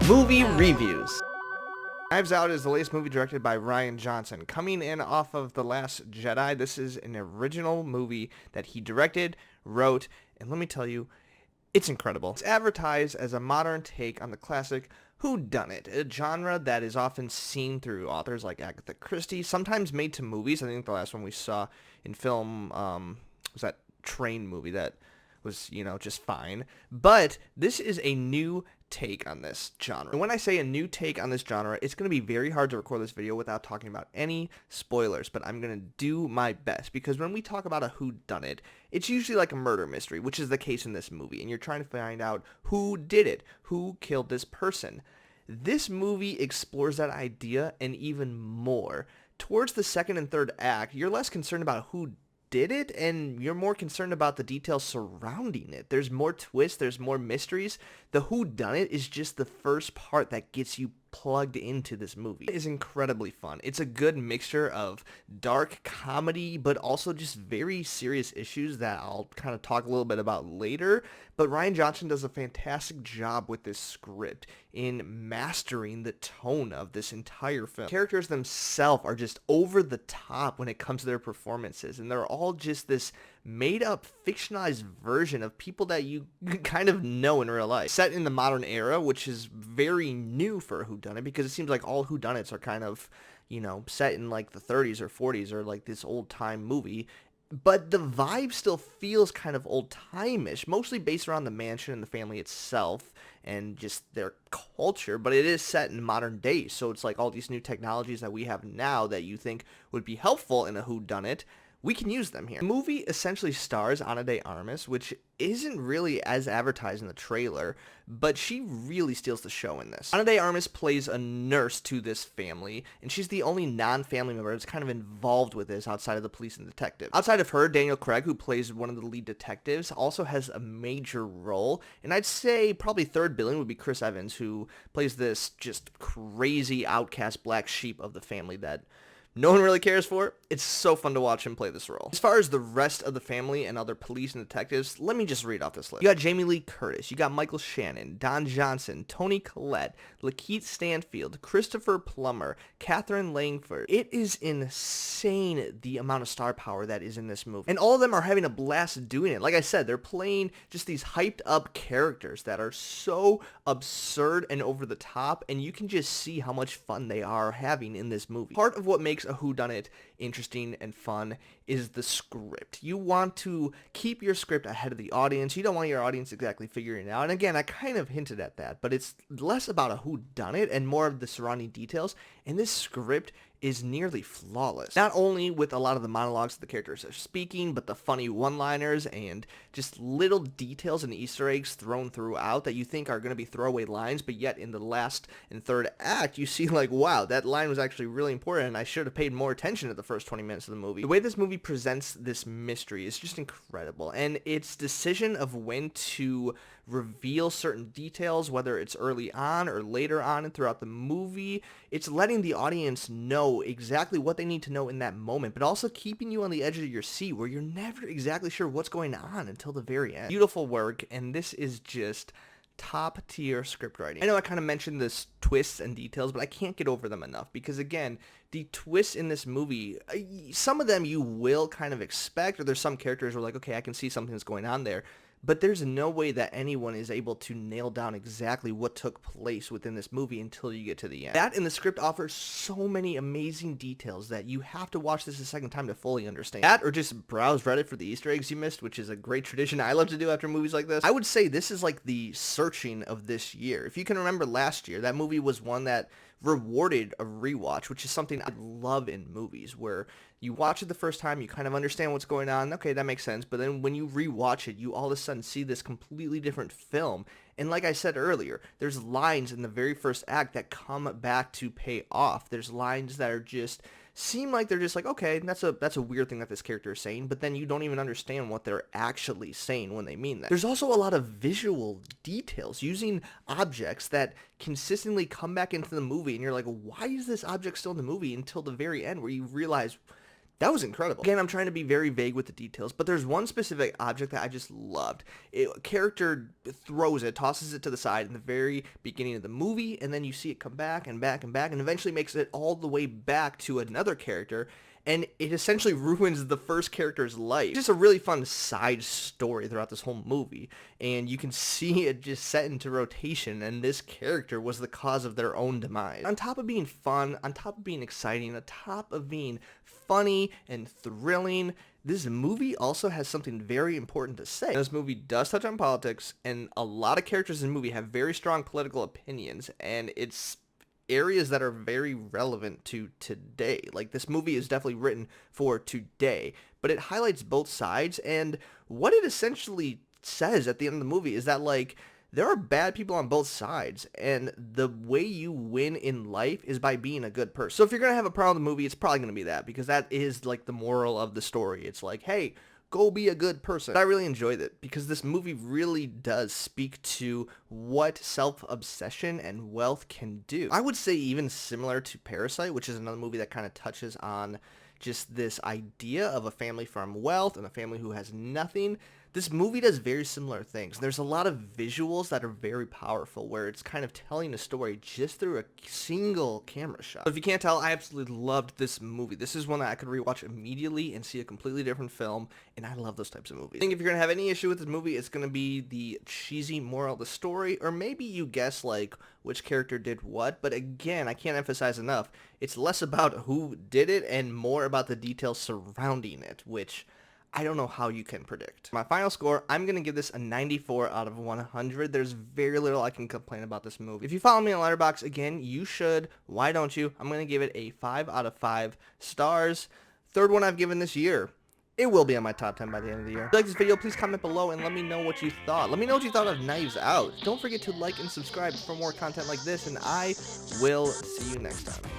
Movie reviews. Knives Out is the latest movie directed by Rian Johnson. Coming in off of The Last Jedi, this is an original movie that he directed, wrote, and let me tell you, it's incredible. It's advertised as a modern take on the classic whodunit, a genre that is often seen through authors like Agatha Christie, sometimes made to movies. I think the last one we saw in film was that train movie that was, just fine. But this is a new take on this genre. And when I say a new take on this genre, it's going to be very hard to record this video without talking about any spoilers, but I'm going to do my best, because when we talk about a whodunit, it's usually like a murder mystery, which is the case in this movie, and you're trying to find out who did it, who killed this person. This movie explores that idea and even more. Towards the second and third act, you're less concerned about who did it, and you're more concerned about the details surrounding it. There's more twists, there's more mysteries. The whodunit is just the first part that gets you plugged into this movie. It is incredibly fun. It's a good mixture of dark comedy, but also just very serious issues that I'll kind of talk a little bit about later. But Rian Johnson does a fantastic job with this script in mastering the tone of this entire film. Characters themselves are just over the top when it comes to their performances, and they're all just this made-up, fictionalized version of people that you kind of know in real life. Set in the modern era, which is very new for a whodunit, because it seems like all whodunits are kind of, set in like the 30s or 40s or like this old-time movie. But the vibe still feels kind of old-time-ish, mostly based around the mansion and the family itself and just their culture, but it is set in modern days, so it's like all these new technologies that we have now that you think would be helpful in a whodunit, we can use them here. The movie essentially stars Armas, which isn't really as advertised in the trailer, but she really steals the show in this. Armas plays a nurse to this family, and she's the only non-family member that's kind of involved with this outside of the police and detectives. Outside of her, Daniel Craig, who plays one of the lead detectives, also has a major role, and I'd say probably third billing would be Chris Evans, who plays this just crazy outcast black sheep of the family that no one really cares for. It's so fun to watch him play this role. As far as the rest of the family and other police and detectives, let me just read off this list. You got Jamie Lee Curtis, you got Michael Shannon, Don Johnson, Toni Collette, LaKeith Stanfield, Christopher Plummer, Katherine Langford. It is insane the amount of star power that is in this movie. And all of them are having a blast doing it. Like I said, they're playing just these hyped up characters that are so absurd and over the top, and you can just see how much fun they are having in this movie. Part of what makes a whodunit interesting and fun is the script. You want to keep your script ahead of the audience. You don't want your audience exactly figuring it out. And again, I kind of hinted at that, but it's less about a whodunit and more of the surrounding details. And this script is nearly flawless. Not only with a lot of the monologues that the characters are speaking, but the funny one-liners and just little details and Easter eggs thrown throughout that you think are going to be throwaway lines, but yet in the last and third act, you see like, wow, that line was actually really important, and I should have paid more attention to the first 20 minutes of the movie. The way this movie presents this mystery is just incredible, and its decision of when to reveal certain details, whether it's early on or later on and throughout the movie, it's letting the audience know exactly what they need to know in that moment, but also keeping you on the edge of your seat where you're never exactly sure what's going on until the very end. Beautiful work, and this is just top tier script writing. I know I kind of mentioned this twists and details, but I can't get over them enough, because again, the twists in this movie, some of them you will kind of expect, or there's some characters where like, okay, I can see something that's going on there, but there's no way that anyone is able to nail down exactly what took place within this movie until you get to the end. That and the script offers so many amazing details that you have to watch this a second time to fully understand. That, or just browse Reddit for the Easter eggs you missed, which is a great tradition I love to do after movies like this. I would say this is like the searching of this year. If you can remember last year, that movie was one that rewarded a rewatch, which is something I love in movies, where you watch it the first time, you kind of understand what's going on, okay, that makes sense, but then when you rewatch it, you all of a sudden see this completely different film, and like I said earlier, there's lines in the very first act that come back to pay off. There's lines that are just seem like they're just like, okay, that's a weird thing that this character is saying, but then you don't even understand what they're actually saying when they mean that. There's also a lot of visual details using objects that consistently come back into the movie, and you're like, why is this object still in the movie, until the very end where you realize That was incredible. Again, I'm trying to be very vague with the details, but there's one specific object that I just loved. A character throws it, tosses it to the side in the very beginning of the movie, and then you see it come back and back and back, and eventually makes it all the way back to another character, and it essentially ruins the first character's life. Just a really fun side story throughout this whole movie, and you can see it just set into rotation, and this character was the cause of their own demise. On top of being fun, on top of being exciting, on top of being funny and thrilling, this movie also has something very important to say. This movie does touch on politics, and a lot of characters in the movie have very strong political opinions, and it's areas that are very relevant to today. Like, this movie is definitely written for today, but it highlights both sides, and what it essentially says at the end of the movie is that, like, there are bad people on both sides, and the way you win in life is by being a good person. So if you're going to have a problem with the movie, it's probably going to be that, because that is, like, the moral of the story. It's like, hey, go be a good person. I really enjoyed it because this movie really does speak to what self-obsession and wealth can do. I would say even similar to Parasite, which is another movie that kind of touches on just this idea of a family from wealth and a family who has nothing. This movie does very similar things. There's a lot of visuals that are very powerful, where it's kind of telling a story just through a single camera shot. But if you can't tell, I absolutely loved this movie. This is one that I could rewatch immediately and see a completely different film, and I love those types of movies. I think if you're going to have any issue with this movie, it's going to be the cheesy moral of the story, or maybe you guess, like, which character did what. But again, I can't emphasize enough, it's less about who did it and more about the details surrounding it, which I don't know how you can predict. My final score, I'm going to give this a 94 out of 100. There's very little I can complain about this movie. If you follow me on Letterboxd, again, you should. Why don't you? I'm going to give it a 5 out of 5 stars. Third one I've given this year. It will be on my top 10 by the end of the year. If you like this video, please comment below and let me know what you thought. Let me know what you thought of Knives Out. Don't forget to like and subscribe for more content like this, and I will see you next time.